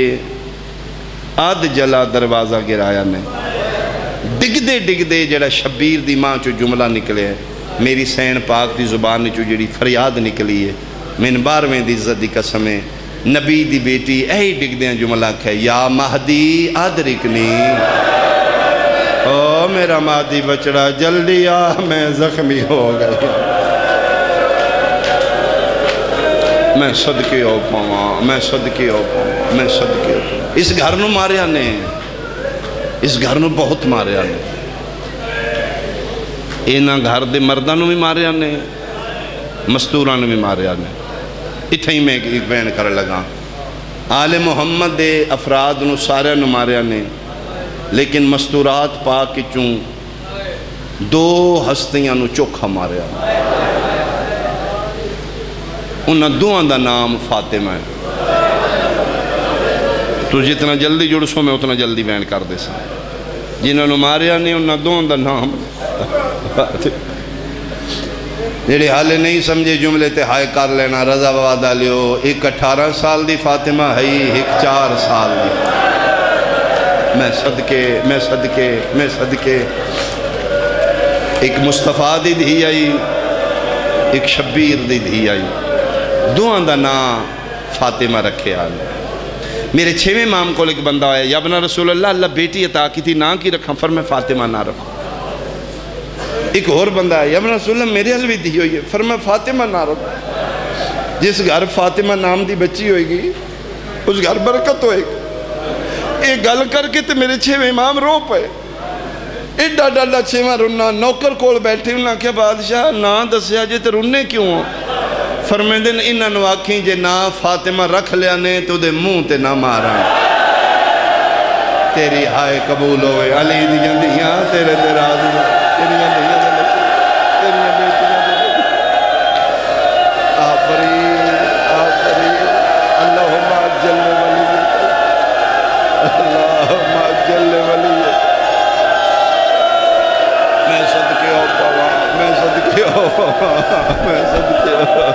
آدھ جلا دروازہ گرایا نے. ڈگ دے جڑا شبیر دی ماں چو جملہ نکلے ہے, میری سین پاک دی زبان چو جڑی فریاد نکلی ہے, میں 12ویں دی عزت دی قسم ہے, نبی دی بیٹی اے ڈگ دیں جملہ کہے, یا مہدی ادرکنی, او میرا مہدی بچڑا جلدی آ, میں زخمی ہو گئی. میں صدقے ہو پاؤں, میں صدقے ہو پاؤں, میں صدقے ہو پاؤں. اس گھر نو مارے آنے, اس گھر نو بہت مارے آنے. اینا گھر دے مردانوں بھی مارے آنے, مستورانوں بھی مارے آنے. اتھا ہی میں ایک بین کر لگا. آل محمد دے افراد نو سارے نو مارے آنے, لیکن مستورات پاک چون 2 ہستیاں نو چوکھا مارے آنے. انہاں 2 دا نام فاطمہ ہے. تو جتنا جلدی جڑ سو میں اتنا جلدی بین کر دے سا. جنہوں نے مارے آنے انہاں 2 دا نام جیڑے حالے نہیں سمجھے جملے تے ہائے کر لینا. رضا وعدہ لیو, ایک 18 سال دی فاطمہ ہے, ایک 4 سال دی. میں صدقے ایک مصطفیٰ دی دھی آئی, ایک شبیر دی دھی آئی. 2 دا نام فاطمہ رکھے آنے. میرے 6ویں امام کو ایک بندہ آیا, یا ابن رسول اللہ, اللہ بیٹی عطا کی تھی, نام کی رکھا, فرمائے فاطمہ نہ رکھا. ایک اور بندہ ہے, یا ابن رسول اللہ میرے حل بھی دی ہوئی ہے, فرمائے فاطمہ نہ رکھا. جس گھر فاطمہ نام دی بچی ہوئے گی اس گھر برکت ہوئے گی. یہ گل کر کے تے میرے 6 امام رو پے ایڈا ڈاڈا 6واں رونا نوکر کول بیٹھے انہاں کیا بادشاہ نا دسیا جے تے رونے کیوں ہو فرمیندے نے انہاں نو آکھیں جے نا فاطمہ رکھ لیا نے تو دے منہ تے نہ مارا تیری ہائے قبول ہوئے علی دیاں دیاں تیرے تے راضی تیریاں دیاں تیریاں بیٹیاں آفرین آفرین اللہم اجل ولی اللہم اجل ولی میں صدقے ہو پاوا میں صدقے ہو میں صدقے ہو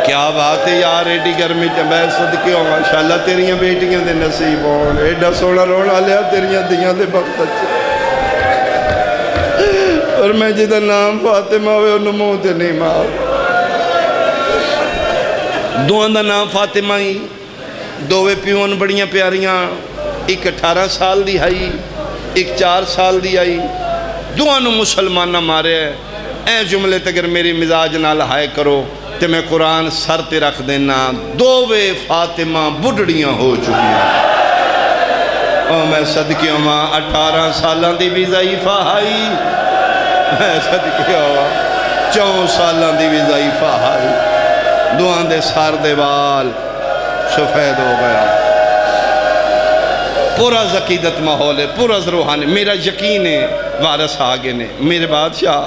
کیا بات ہے یار ایڈی گرمی میں صدقے ہو ماشاءاللہ تیریاں بیٹیاں دے نصیب ہون ایڈا سونا رونا لیا تیریاں دیاں دے وقت اچھے اور میں جدہ نام فاطمہ ہوئے انہوں منہ تے نہیں مار دوان دا نام فاطمہ ہی دووے پیون بڑیاں پیاریاں ایک 18 سال دی آئی ایک 4 سال دی آئی دوانوں مسلمان نہ مارے اے جملے تگر میری مزاج نہ لہائے کرو تے میں قرآن سر تے رکھ دینا دووے فاطمہ بڑھڑیاں ہو چکی ہیں اور میں صدقے ہوں 18 سالان دی بھی ضعیفہ آئی میں صدقے ہوں 4 سالان دی بھی ضعیفہ آئی دوان دے سار دے وال سفید ہو گیا پورا زقیدت ماحول ہے پورا روحانی میرا یقین ہے وارث آگے نے میرے بادشاہ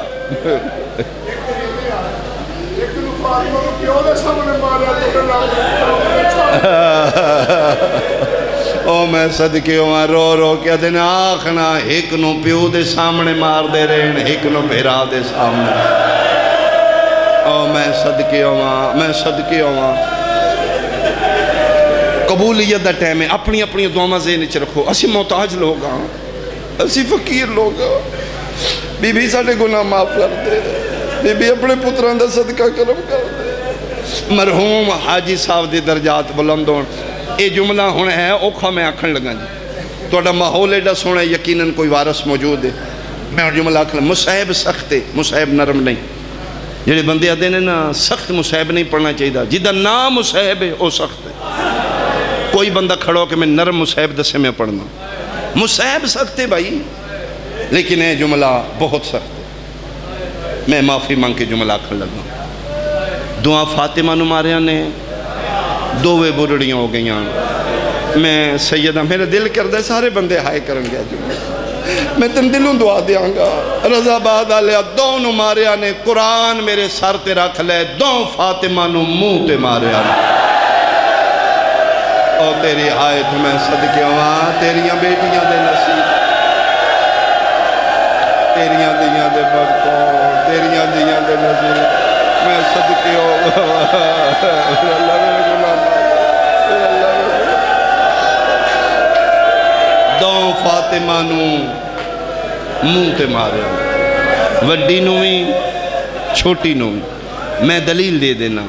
او میں صدقے ہوں رو رو کیا دینا آخنا ایک نو پیو دے سامنے مار دے رہن ایک نو بھیرا دے سامنے او میں صدقے ہوں قبولیت دا ٹائم ہے اپنی اپنی دعاں ذہن وچ رکھو اسی محتاج لوگ ہاں اسی فقیر لوگ ہاں بی بی ساڑے گناہ معاف کر دے بی بی اپنے پتران دا صدقہ کرم کر دے مرحوم حاجی صاحب دی درجات بلند ہون اے جملہ ہونے ہے اوکھا میں آکھن لگا جی تو ماحول ایڈا سونا یقیناً کوئی وارث موجود ہے میں جملہ آکھن مصحب سخت ہے مصحب نرم نہیں جڑے بندے آدھے نے نا سخت مصحب نہیں پڑھنا چاہیے جدہ نام مصحب ہے وہ سخت ہے کوئی بندہ کھڑو کہ میں نرم مصحب دسے میں پڑھنا مصحب سخت ہے بھائی لیکن یہ جملہ بہت سخت ہے میں معافی مانگ کے جملہ آکھن لگا دعا فاطمہ نماریاں نے دووے بڑھڑیاں ہو گئیاں میں سیدہ میرے دل کردے سارے بندے ہائے کرن گیا جملہ میں تن دلوں دعا دیاں گا رضا باد آلیا دو نماریاں نے قرآن میرے سر تے رکھ لے دو فاطمہ نو منہ تے ماریا نے او تیری آیت میں صدقے ہوں تیریاں بیٹیاں دے نصیب تیریاں دیاں دے برکوں تیریاں دیاں دے نصیب میں صدقے ہوں اللہ میرے گناہ دو فاطمہ نو منہ تے ماریا وڈی نویں چھوٹی نویں میں دلیل دے دینا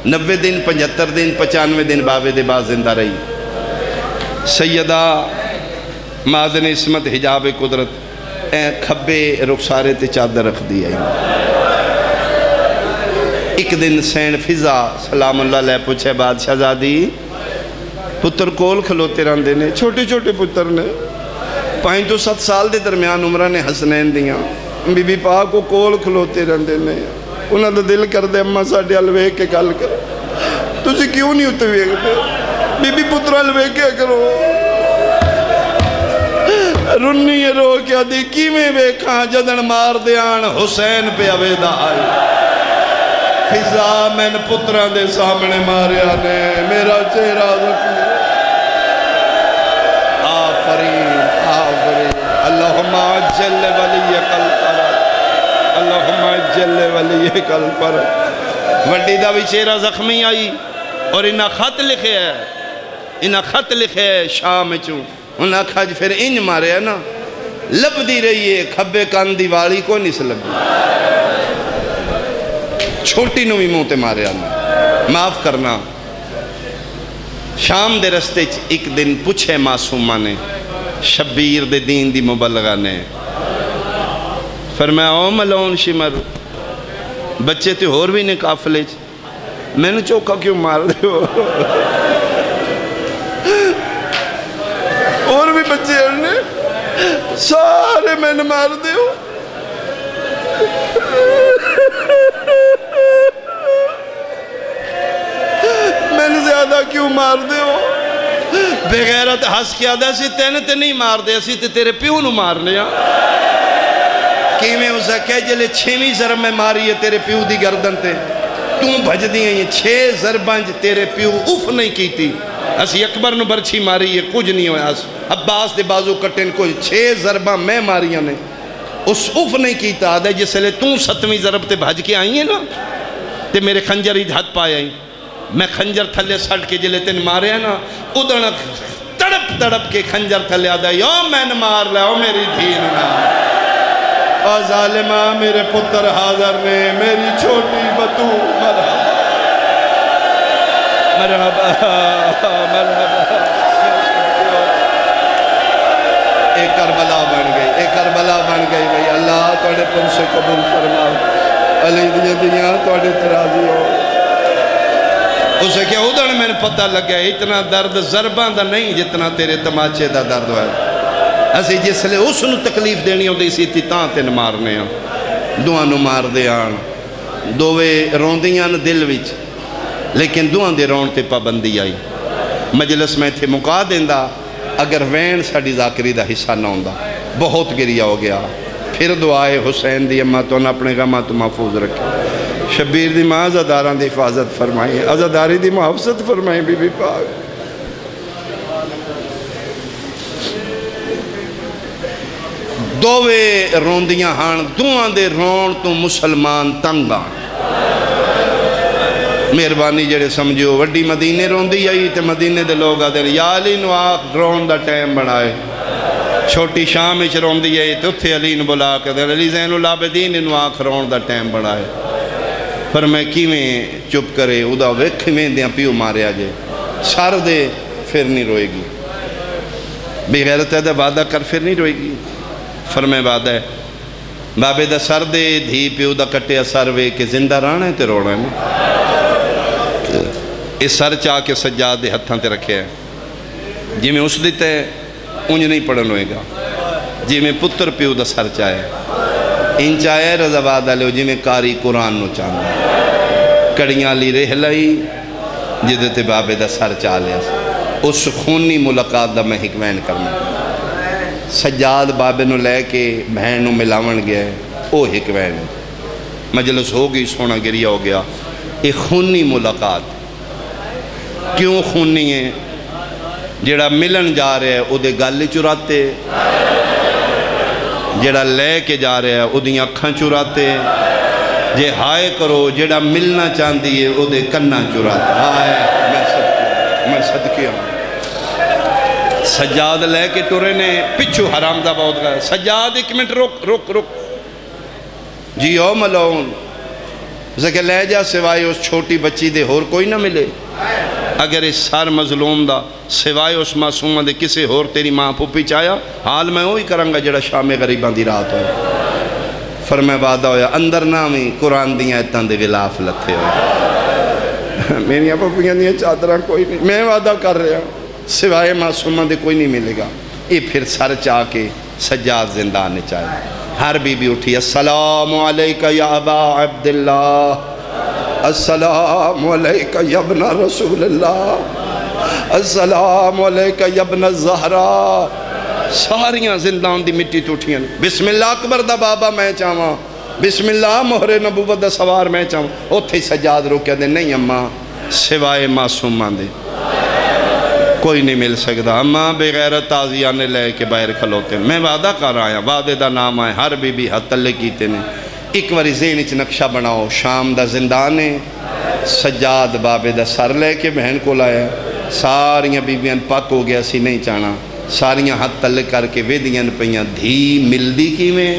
90 دن 75 دن 95 دن بابے دے بعد زندہ رہی سیدہ مازن عصمت حجاب قدرت اے کھبے رخسارے تے چادر رکھ دی آئی ایک دن سین فضا سلام اللہ علیہ پوچھے بادشاہ زادی پتر کول کھلوتے رہن دینے چھوٹے چھوٹے پتر نے 5 تو 7 سال دے درمیان عمرہ نے حسنین دیاں بی بی پاک کو کول کھلوتے رہن دینے انہاں دا دل کر دے اممہ ساڑھے الوے کے گل کر تُسی کیوں نہیں ہوتے ہوئے گئے بی بی پتر الوے کے کرو رنی رو کیا دی کیویں بیکھاں جدن مار دیان حسین پہ عویدہ آئی فضا میں نے پتران دے سامنے ماریا نے میرا چہرہ زخمی آفرین آفرین اللہم عجل ولی الفرج اللہم عجل ولی الفرج وڈی دا بھی چہرہ زخمی آئی اور انہا خط لکھے ہے شام چوں انہا کھاج پھر انج مارے ہے نا لب دی رہی ہے کھبے کان دیوالی کو نہیں سے لب چھوٹی نوی منہ تے مارے آنا معاف کرنا شام دے رستے ایک دن پوچھے معصومہ نے شبیر دے دین دی مبلغہ نے فرمایا او ملون شمر بچے تے اور بھی نے کافلے میں نے چوکا کیوں مار دے ہو بچے نے سارے میں مار دیو میں زیادہ کیوں مار دیو بغیرت ہس کے آدھا سی تین تے نہیں مار دے اسی تے تیرے پیو نو مارنے کیویں اسے کہہ جلے 6ویں ضرب میں ماری ہے تیرے پیو دی گردن تے توں بھج دی ہیں یہ 6 ضربانج تیرے پیو اف نہیں کی تھی اسی اکبر نو برچھی ماری ہے کچھ نہیں ہویا عباس دے بازو کٹن کچھ 6 ضرباں میں ماریاں نے اس اف نہیں کیتا آدھے جس لئے توں 7ویں ضرب تے بھج کے آئی ہیں نا تے میرے خنجر ہی ہاتھ پائے آئی میں خنجر تھلے سٹ کے جلے تین مارے ہیں نا ادھنا تڑپ تڑپ کے خنجر تھلے آدھا یو میں نے مار لے او میری دھین نا او ظالمہ میرے پتر حاضر نے میری چھوٹی بطو مرحبا مرحبا ایک کربلا بن گئی بھئی اللہ توڑے پن سے قبول فرماؤ علی دیاں توڑے ترازی ہو اسے کیا ادھر میں نے پتہ لگا اتنا درد ضربان دا نہیں جتنا تیرے تماچے دا درد ہے اسی جس لئے اس نو تکلیف دینی ہو دی اسی تیتاں تین مارنے ہیں دعا نو مار دے آن دووے روندیاں دل وچ لیکن دعا دے رون تے پابندی آئی مجلس میں تھے مکا دیندہ اگر وین ساڑی ذاکری دا حصہ نہ ہوندہ بہت گریا ہو گیا پھر دعائے حسین دی اممہ تو نہ اپنے غمہ تو محفوظ رکھے شبیر دی ماں عزاداراں دی حفاظت فرمائی عزاداری دی محافظت فرمائی بی بی پاک دووے روندیاں ہان دعاں دے رون تو مسلمان تنگاں مہربانی جڑے سمجھو وڈی مدینے روندی آئی تے مدینے دے لوگ آدھے یا علی نو آخ رون دا ٹائم بڑھائے چھوٹی شام اچھ روندی آئی تو تھے علی نو بلا کے دے علی زین العابدین نو آخ رون دا ٹائم بڑھائے پر میں کیویں چپ کرے ادا ویکھویں دیاں پیو مارے آجے سار دے پھر نہیں روئے گی بے غیرت ہے دے وعدہ کر پھر نہیں روئے گی فرمائے وعدہ ہے بابے دا سر دے دھی پیو دا کٹے سر وے کہ زندہ رانا ہے تے روڑا ہے نا اس سر چاہ کے سجاد دے ہتھاں تے رکھے ہیں جی میں اس دیتے انج نہیں پڑھن ہوئے گا جی میں پتر پیو دا سر چاہے ان چاہے رضا وعدہ لے جی میں کاری قرآن نو چاہنا کڑیاں لی رہ لائی جدے تے بابے دا سر چاہ لیا اس خونی ملاقات دا میں حکمین کرنا سجاد بابے نو لے کے بہن نو ملاون گیا او حکمین مجلس ہو گئی سونا گریا ہو گیا ایک خونی ملاقات کیوں خونی ہے جڑا ملن جا رہے ہیں او دے گالے چراتے جڑا لے کے جا رہے ہیں او دی اکھاں چراتے جے ہائے کرو جڑا ملنا چاندی ہے او دے کنہ چراتے ہائے میں صدقیہ ہوں سجاد لے کے ٹورے نے پچھو حرام دا بہت گیا سجاد 1 منٹ رک جی او ملون زکہ لے جا سوائے اس چھوٹی بچی دے ہور کوئی نہ ملے اگر اس سار مظلوم دا سوائے اس معصومہ دے کسے ہور تیری ماں پوپی چاہیا حال میں وہی کرنگا جڑا شام غریبان دی رات ہوئے فرمائے وعدہ ہویا اندر نامی قرآن دیاں اتن دے غلاف لتھے ہوئے میری پوپیاں دیاں چادرہ کوئی نہیں میں وعدہ کر رہا سوائے معصومہ دے کوئی نہیں ملے گا یہ پھر سر چاہ کے سجاد زندہ آنے چاہے ہر بی بی اٹھی السلام علیکہ یا ابا عبداللہ السلام علیکہ یا ابن رسول اللہ السلام علیکہ یا ابن الزہرہ ساریاں زندان دی مٹی ٹوٹیاں بسم اللہ اکبر دا بابا میں چاہواں بسم اللہ مہر نبوت دا سوار میں چاہواں اوتھے سجاد روکے دے نہیں اماں سوائے معصومان دے کوئی نہیں مل سکتا اماں بغیرت تازیانے لے کے باہر کھلوتے میں وعدہ کر آیا وعدے دا نام آئے ہر بی بی حد تلے کیتے نے ایک واری ذہن اچ نقشہ بناؤ شام دا زندانے سجاد بابے دا سر لے کے بہن کو لائے ساریاں بیبیاں پاک ہو گیا سی نہیں چاہنا ساریاں حد تلے کر کے ویدیاں پہیاں دھی ملدی کی میں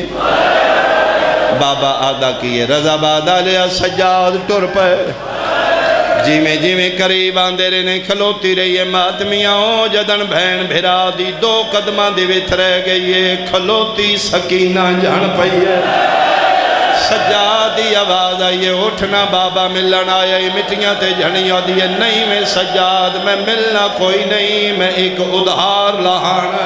بابا آدھا کیے رضا بادہ لیا سجاد ٹر پہ جی میں قریب آندے رہنے کھلوتی رہی ہے ماتمیاں ہو جدن بہن بھرا دی 2 قدمہ دی ویت رہ گئی ہے کھلوتی سکینہ جان پئی ہے سجادی آواز آئیے اٹھنا بابا ملن آیا مٹیاں تے جھنیاں دیئے نہیں میں سجاد میں ملنا کوئی نہیں میں ایک ادھار لہانا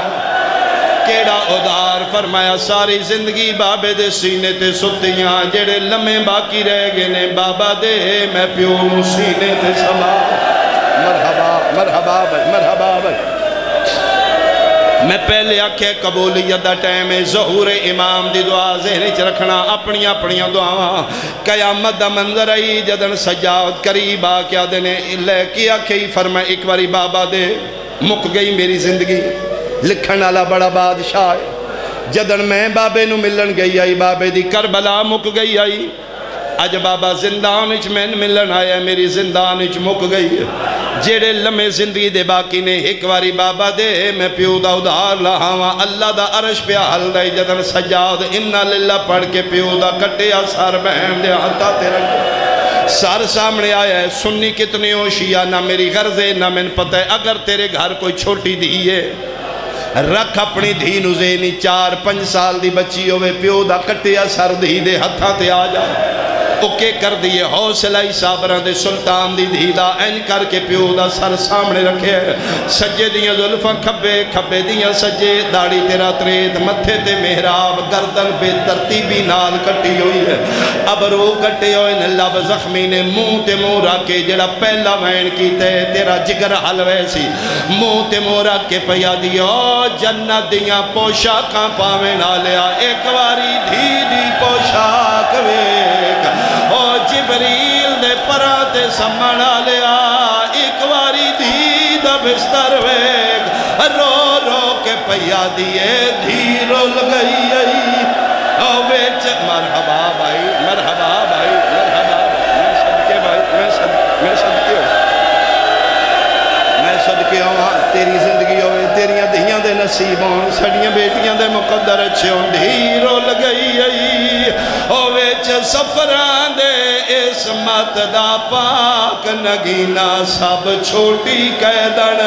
کیڑا ادار فرمایا ساری زندگی بابے دے سینے تے ستیاں جڑے لمے باقی رہ گئے نے بابا دے میں پیو نو سینے تے سما مرحبا مرحبا بھائی مرحبا بھائی میں پہلے آکھے قبولیت دا ٹائم ہے ظہور امام دی دعا ذہن چ رکھنا اپنی اپنی دعاواں قیامت دا منظر آئی جدن سجاد قریب آ کے آدھنے لے کی آکھے فرمائے ایک باری بابا دے مک گئی میری زندگی لکھن والا بڑا بادشاہ ہے جدن میں بابے نو ملن گئی آئی بابے دی کربلا مک گئی آئی اج بابا زندان اچ میں ملن آیا میری زندان اچ مک گئی ہے جیڑے لمحے زندگی دے باقی نے ایک واری بابا دے میں پیو دا ادھار لہاواں اللہ دا عرش پہ حل دے جدن سجاد انہا للہ پڑھ کے پیو دا کٹیا سار بہن دے ہاتھا تیرا سار سامنے آیا ہے سنی کتنے ہو شیعہ نہ میری غرض ہے نہ میں پتہ ہے اگر تیرے گھر کوئی چھوٹی دی ہے رکھ اپنی دھی نو زینی 4-5 سال دی بچی ہوئے پیو دا کٹیا سر دھی دے ہتھا تے آ جا اوکے کر دیئے حوصلہ صابران دے سلطان دی دھی دا این کر کے پیو دا سر سامنے رکھے سجے دیاں ظلفاں کھبے کھبے دیاں سجے داڑی تیرا ترید متھے تے محراب گردن بے ترتیبی نال کٹی ہوئی ہے اب رو کٹے ہوئے نے لب زخمی نے منہ تے منہ رکھے جڑا پہلا وین کی تے تیرا جگر حلوے سی منہ تے منہ رکھے پیا دیو جنت دیاں پوشاکاں پاویں نہ لیا ایک واری دھی دی پوشاک ویک او جبریل دے پراتے سمنا لیا ایک واری دھی دا بستر ویک رو رو کے پیا دیئے دھی رول گئی او ویچ مرحبا بھائی مرحبا بھائی مرحبا میں صدقے بھائی میں صدقے ہوں میں صدقے ہوں تیری زندگی ہوئے تیریاں دھیاں دے نصیب ہوں سڑیاں بیٹیاں دے مقدر اچھے ہوں دھی رول گئی او ویچ سفران دے اسمت دا پاک نگینا سب چھوٹی قیدن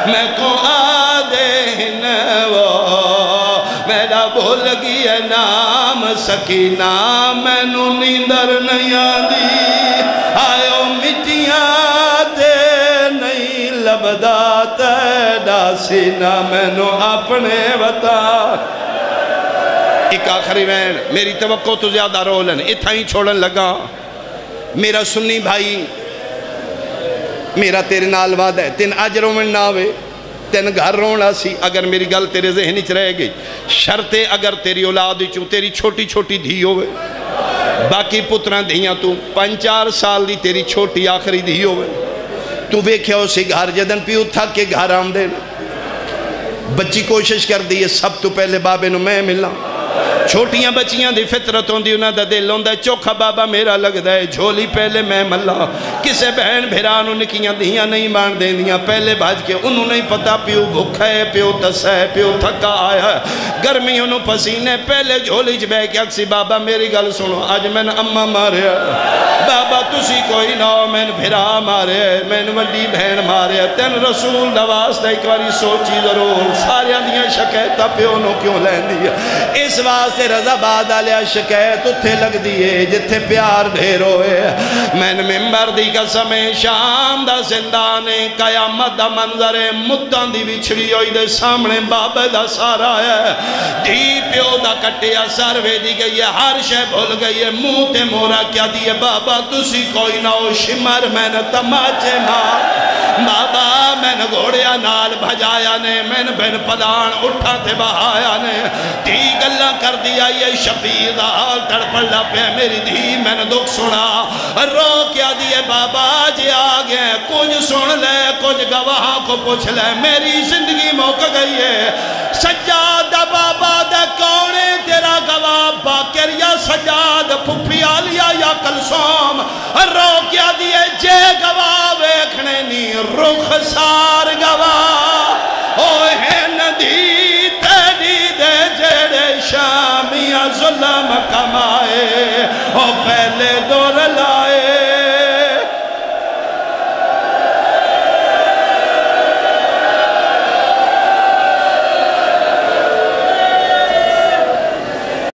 میں کو آدھے ہنو میرا بھول گیا نام سکینہ میں نو نیندر نہیں آدھی آئیو مٹیاں تے نہیں لبدا تیڑا سینہ میں نو اپنے بتا ایک آخری وین میری توقع تو زیادہ رولن اتھا ہی چھوڑن لگا میرا سنی بھائی میرا تیرے نال وعدہ ہے تین اج رومن ناوے تین گھر رونا سی اگر میری گل تیرے ذہنی چ رہ گئی شرط اگر تیری اولاد چوں تیری چھوٹی چھوٹی دھی ہوئے باقی پتران دھیاں تو 5-4 سال دی تیری چھوٹی آخری دھی ہوئے تو بیکھے ہو سی گھر جدن پیو تھا کہ گھر آم دینا بچی کوشش کر دی سب تو پہلے بابے نو میں ملنا چھوٹیاں بچیاں دی فطرت ہوں دی انہاں دا دل ہوں دا چوکھا بابا میرا لگ دا ہے جھولی پہلے میں ملا کسے بہن بھیرانوں نکیاں دیاں نہیں مان دیں دیاں پہلے بھاج کے انہوں نہیں پتا پیو بھکھا ہے پیو تسا ہے پیو تھکا آیا ہے گرمی انہوں پسینے پہلے جھولی چ بے کے اکسی بابا میری گل سنو آج میں نے اممہ مارے بابا تسی کوئی نہ ہو میں نے بھیرا مارے میں نے وڈی بہن مارے تین رسول دواست ایک باری سوچی ضرور ساریاں دیاں شکایتہ پیو نو کیوں لین دیا اس واسطے رضا باد آلیا شکایت اتھے لگ دیئے جتھے پیار ڈھیر ہوئے میں نے ممبر دی قسم شام دا زندانے قیامت دا منظر مدان دی بچھڑی ہوئی دے سامنے بابا دا سارا ہے دی پیو دا کٹیا سروے دی گئی ہے ہر شے بھول گئی ہے منہ تے مورا کیا دیئے بابا تسی کوئی نہ ہو شمر میں نے تماچے مار بابا میں نے گھوڑیا نال بھجایا نے میں نے بین پدان اٹھا تے بہایا نے دی گلہ کر دیا یہ شبیر دا حال تڑپڑ لپے میری دھی میں نے دکھ سنا رو کیا دیئے بابا جی آگے کچھ سن لے کچھ گواہاں کو پوچھ لے میری زندگی موقع گئی ہے سجاد بابا دے کونے تیرا گواہ باکر یا سجاد پھپی آلیا یا کلسوم رو کیا دیئے جے گواہ ویکھنے نی رخ سار گواہ اوہ ہے ندی تیری دے جڑے شامیاں ظلم کمائے او پہلے دور لائے